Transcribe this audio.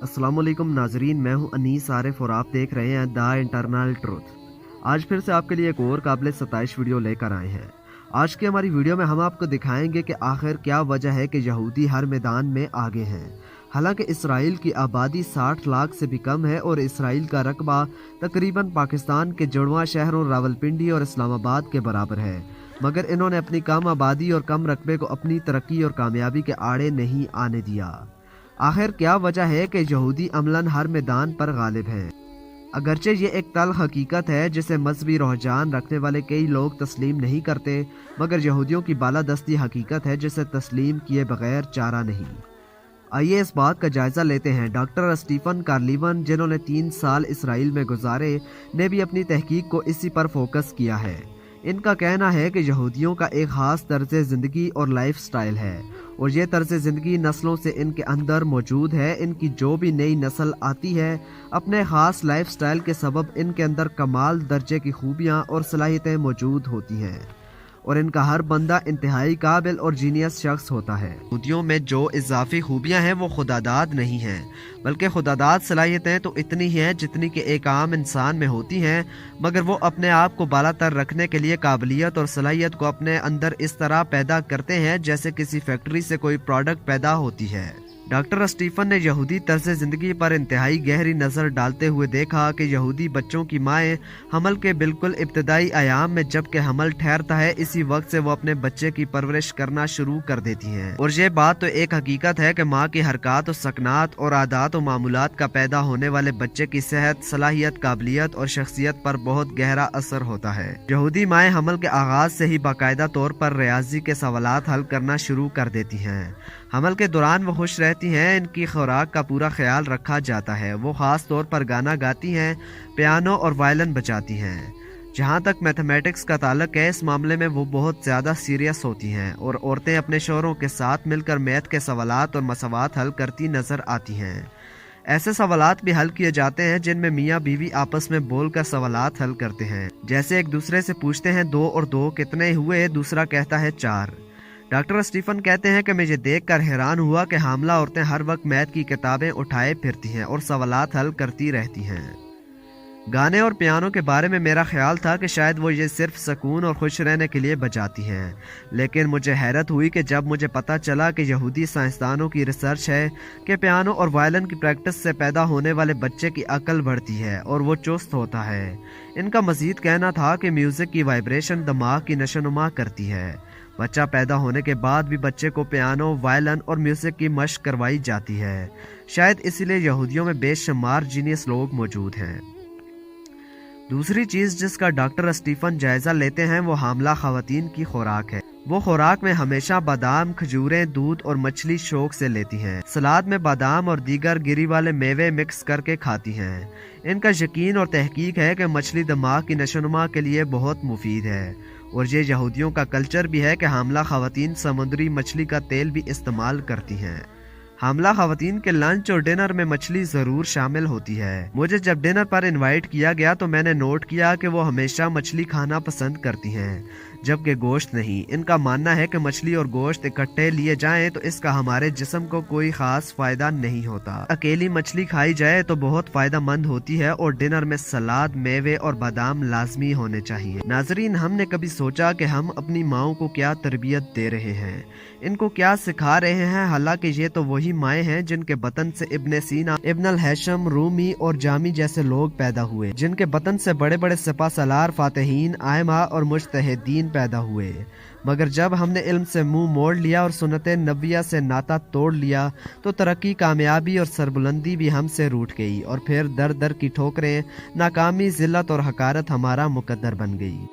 अस्सलाम वालेकुम नाजरीन, मैं हूं अनीस आरिफ और आप देख रहे हैं द इंटरनल ट्रुथ। आज फिर से आपके लिए एक और काबिल सताइश वीडियो लेकर आए हैं। आज की हमारी वीडियो में हम आपको दिखाएंगे कि आखिर क्या वजह है कि यहूदी हर मैदान में आगे हैं। हालांकि इसराइल की आबादी 60 लाख से भी कम है और इसराइल का रकबा तकरीबन पाकिस्तान के जुड़वां शहरों रावलपिंडी और इस्लामाबाद के बराबर है, मगर इन्होंने अपनी कम आबादी और कम रकबे को अपनी तरक्की और कामयाबी के आड़े नहीं आने दिया। आखिर क्या वजह है कि यहूदी अमलन हर मैदान पर गालिब हैं। अगरचे ये एक तल्ख हकीकत है जिसे मजहबी रुझान रखने वाले कई लोग तस्लीम नहीं करते, मगर यहूदियों की बालादस्ती हकीकत है जिसे तस्लीम किए बगैर चारा नहीं। आइए इस बात का जायजा लेते हैं। डॉक्टर स्टीफन कार्लिवन, जिन्होंने 3 साल इसराइल में गुजारे, ने भी अपनी तहकीक को इसी पर फोकस किया है। इनका कहना है कि यहूदियों का एक ख़ास तर्ज ज़िंदगी और लाइफ स्टाइल है और ये तर्ज ज़िंदगी नस्लों से इनके अंदर मौजूद है। इनकी जो भी नई नस्ल आती है, अपने ख़ास लाइफ स्टाइल के सबब इनके अंदर कमाल दर्जे की खूबियाँ और सलाहियतें मौजूद होती हैं और इनका हर बंदा इंतहाई काबिल और जीनियस शख्स होता है। यहूदियों में जो इजाफी खूबियाँ हैं वो खुदादाद नहीं हैं, बल्कि खुदादाद सलाहियतें तो इतनी ही हैं जितनी कि एक आम इंसान में होती हैं, मगर वो अपने आप को बालातर रखने के लिए काबिलियत और सलाहियत को अपने अंदर इस तरह पैदा करते हैं जैसे किसी फैक्ट्री से कोई प्रोडक्ट पैदा होती है। डॉक्टर स्टीफन ने यहूदी तर्ज ज़िंदगी पर इंतहाई गहरी नज़र डालते हुए देखा कि यहूदी बच्चों की माएँ हमल के बिल्कुल इब्तदाई आयाम में जबकि हमल ठहरता है, इसी वक्त से वो अपने बच्चे की परवरिश करना शुरू कर देती हैं। और ये बात तो एक हकीकत है कि माँ की हरकत और सकनात और आदात और मामूलात का पैदा होने वाले बच्चे की सेहत, सलाहियत, काबिलियत और शख्सियत पर बहुत गहरा असर होता है। यहूदी माएँ हमल के आगाज से ही बाकायदा तौर पर रियाजी के सवालात हल करना शुरू कर देती हैं। हमल के दौरान वो खुश रहती हैं, इनकी खुराक का पूरा ख्याल रखा जाता है। वो ख़ास तौर पर गाना गाती हैं, पियानो और वायलिन बजाती हैं। जहाँ तक मैथमेटिक्स का ताल्लुक है, इस मामले में वो बहुत ज़्यादा सीरियस होती हैं और औरतें अपने शौहरों के साथ मिलकर मैथ के सवालात और मसवात हल करती नज़र आती हैं। ऐसे सवालात भी हल किए जाते हैं जिनमें मियाँ बीवी आपस में बोलकर सवालात हल करते हैं, जैसे एक दूसरे से पूछते हैं 2 और 2 कितने हुए, दूसरा कहता है 4। डॉक्टर स्टीफन कहते हैं कि मैं ये देखकर हैरान हुआ कि हामला औरतें हर वक्त मैथ की किताबें उठाए फिरती हैं और सवालात हल करती रहती हैं। गाने और पियानो के बारे में मेरा ख्याल था कि शायद वो ये सिर्फ सुकून और खुश रहने के लिए बजाती हैं, लेकिन मुझे हैरत हुई कि जब मुझे पता चला कि यहूदी साइंसदानों की रिसर्च है कि पियानो और वायलिन की प्रैक्टिस से पैदा होने वाले बच्चे की अकल बढ़ती है और वो चुस्त होता है। इनका मज़ीद कहना था कि म्यूज़िक की वाइब्रेशन दिमाग की नशोनुमा करती है। बच्चा पैदा होने के बाद भी बच्चे को पियानो, वायलिन और म्यूज़िक की मशक करवाई जाती है। शायद इसीलिए यहूदियों में बेशुमार जीनियस लोग मौजूद हैं। दूसरी चीज़ जिसका डॉक्टर स्टीफन जायज़ा लेते हैं वो हामला ख़वातीन की खुराक है। वो खुराक में हमेशा बादाम, खजूरें, दूध और मछली शौक से लेती हैं। सलाद में बादाम और दीगर गिरी वाले मेवे मिक्स करके खाती हैं। इनका यकीन और तहकीक है कि मछली दिमाग की नशोनुमा के लिए बहुत मुफीद है और ये यहूदियों का कल्चर भी है कि हामला ख़वातीन समुद्री मछली का तेल भी इस्तेमाल करती हैं। हामला ख़वातीन के लंच और डिनर में मछली ज़रूर शामिल होती है। मुझे जब डिनर पर इनवाइट किया गया तो मैंने नोट किया कि वो हमेशा मछली खाना पसंद करती हैं, जबकि गोश्त नहीं। इनका मानना है कि मछली और गोश्त इकट्ठे लिए जाएं तो इसका हमारे जिस्म को कोई ख़ास फ़ायदा नहीं होता। अकेली मछली खाई जाए तो बहुत फ़ायदा मंद होती है और डिनर में सलाद, मेवे और बादाम लाजमी होने चाहिए। नाजरीन, हमने कभी सोचा कि हम अपनी माओं को क्या तरबियत दे रहे हैं, इनको क्या सिखा रहे हैं? हालांकि ये तो वही माएँ हैं जिनके बतन से इब्ने सीना, इब्न अल हैशम, रूमी और जामी जैसे लोग पैदा हुए, जिनके बतन से बड़े बड़े सिपा सलार, फातिहीन, आयमा और मुज्तहिदीन पैदा हुए। मगर जब हमने इल्म से मुंह मोड़ लिया और सुन्नत नबिया से नाता तोड़ लिया तो तरक्की, कामयाबी और सरबुलंदी भी हमसे रूठ गई और फिर दर दर की ठोकरें, नाकामी, जिल्लत और हकारत हमारा मुकद्दर बन गई।